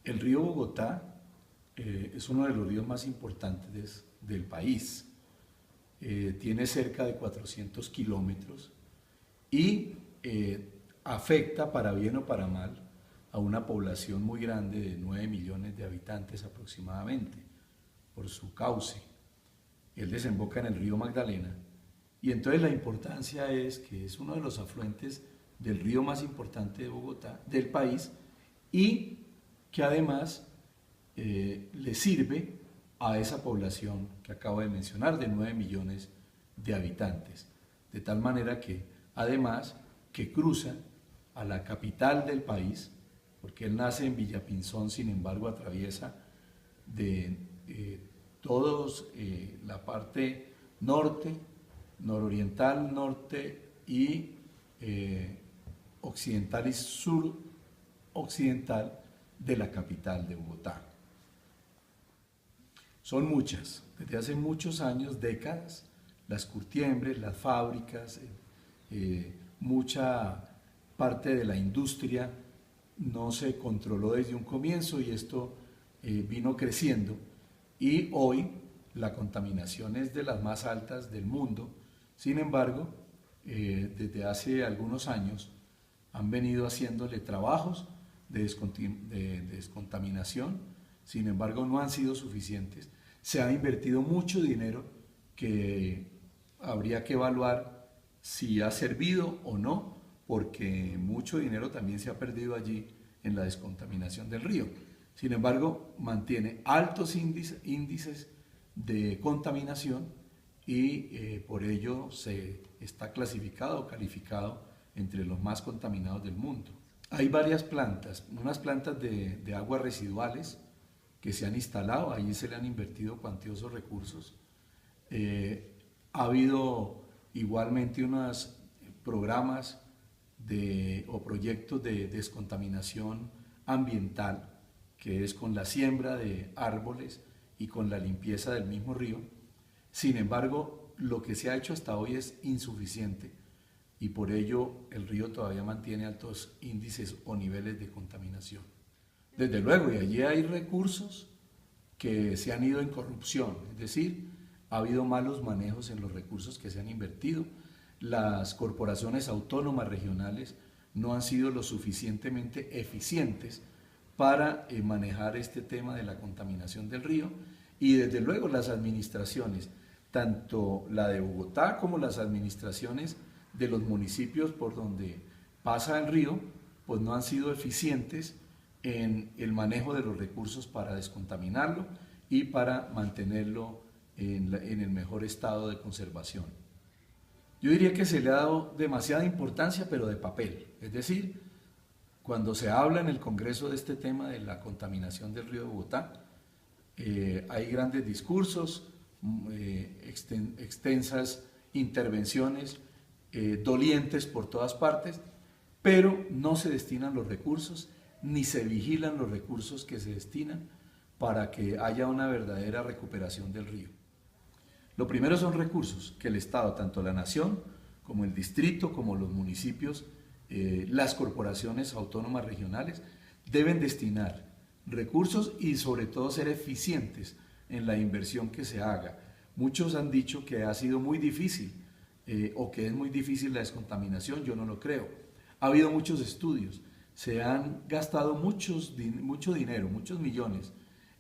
El río Bogotá es uno de los ríos más importantes del país. Tiene cerca de 400 kilómetros y afecta, para bien o para mal, a una población muy grande de 9 millones de habitantes aproximadamente, por su cauce. Él desemboca en el río Magdalena y entonces la importancia es que es uno de los afluentes del río más importante de Bogotá, del país, y que además le sirve a esa población que acabo de mencionar de 9 millones de habitantes, de tal manera que además que cruza a la capital del país, porque él nace en Villapinzón, sin embargo atraviesa de todos la parte norte, nororiental, norte y occidental y suroccidental de la capital de Bogotá. Son muchas, desde hace muchos años, décadas, las curtiembres, las fábricas, mucha parte de la industria no se controló desde un comienzo y esto vino creciendo y hoy la contaminación es de las más altas del mundo. Sin embargo, desde hace algunos años han venido haciéndole trabajos de descontaminación, sin embargo no han sido suficientes. Se ha invertido mucho dinero que habría que evaluar si ha servido o no, porque mucho dinero también se ha perdido allí en la descontaminación del río. Sin embargo, mantiene altos índices de contaminación y por ello se está clasificado o calificado entre los más contaminados del mundo. Hay varias plantas, unas plantas de aguas residuales que se han instalado, allí se le han invertido cuantiosos recursos. Ha habido igualmente unos programas o proyectos de descontaminación ambiental, que es con la siembra de árboles y con la limpieza del mismo río. Sin embargo, lo que se ha hecho hasta hoy es insuficiente y por ello el río todavía mantiene altos índices o niveles de contaminación. Desde luego, y allí hay recursos que se han ido en corrupción, es decir, ha habido malos manejos en los recursos que se han invertido. Las corporaciones autónomas regionales no han sido lo suficientemente eficientes para manejar este tema de la contaminación del río y desde luego las administraciones, tanto la de Bogotá como las administraciones de los municipios por donde pasa el río, pues no han sido eficientes en el manejo de los recursos para descontaminarlo y para mantenerlo en el mejor estado de conservación. Yo diría que se le ha dado demasiada importancia, pero de papel, es decir, cuando se habla en el Congreso de este tema de la contaminación del río de Bogotá, hay grandes discursos, extensas intervenciones, dolientes por todas partes, pero no se destinan los recursos ni se vigilan los recursos que se destinan para que haya una verdadera recuperación del río. Lo primero son recursos que el Estado, tanto la nación como el distrito, como los municipios, las corporaciones autónomas regionales, deben destinar recursos y sobre todo ser eficientes en la inversión que se haga. Muchos han dicho que ha sido muy difícil o que es muy difícil la descontaminación, yo no lo creo. Ha habido muchos estudios, se han gastado mucho dinero, muchos millones,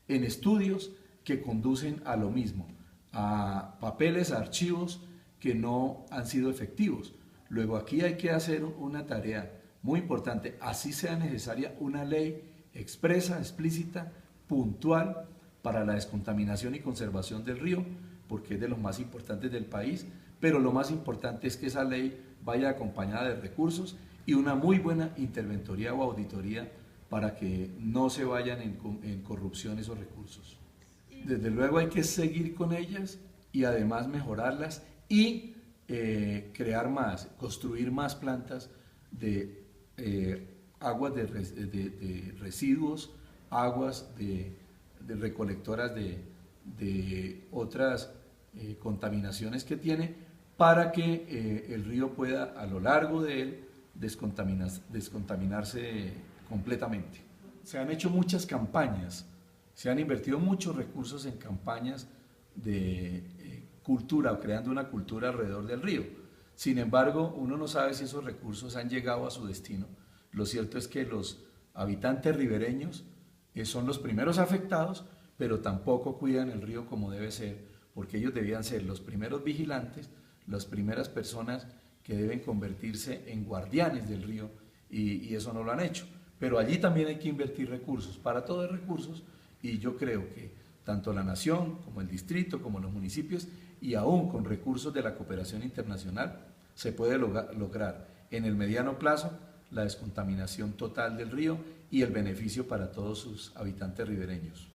en estudios que conducen a lo mismo, a papeles, a archivos que no han sido efectivos. Luego aquí hay que hacer una tarea muy importante, así sea necesaria una ley expresa, explícita, puntual para la descontaminación y conservación del río, porque es de los más importantes del país, pero lo más importante es que esa ley vaya acompañada de recursos y una muy buena interventoría o auditoría para que no se vayan en corrupción esos recursos. Desde luego hay que seguir con ellas y además mejorarlas y crear más, construir más plantas de aguas de residuos, aguas de recolectoras de otras contaminaciones que tiene, para que el río pueda a lo largo de él descontaminarse completamente. se han hecho muchas campañas, se han invertido muchos recursos en campañas de cultura o creando una cultura alrededor del río. Sin embargo, uno no sabe si esos recursos han llegado a su destino. Lo cierto es que los habitantes ribereños son los primeros afectados, pero tampoco cuidan el río como debe ser, porque ellos debían ser los primeros vigilantes, las primeras personas que deben convertirse en guardianes del río, y eso no lo han hecho. Pero allí también hay que invertir recursos, para todo hay recursos, y yo creo que tanto la nación como el distrito, como los municipios, y aún con recursos de la cooperación internacional, se puede lograr en el mediano plazo la descontaminación total del río y el beneficio para todos sus habitantes ribereños.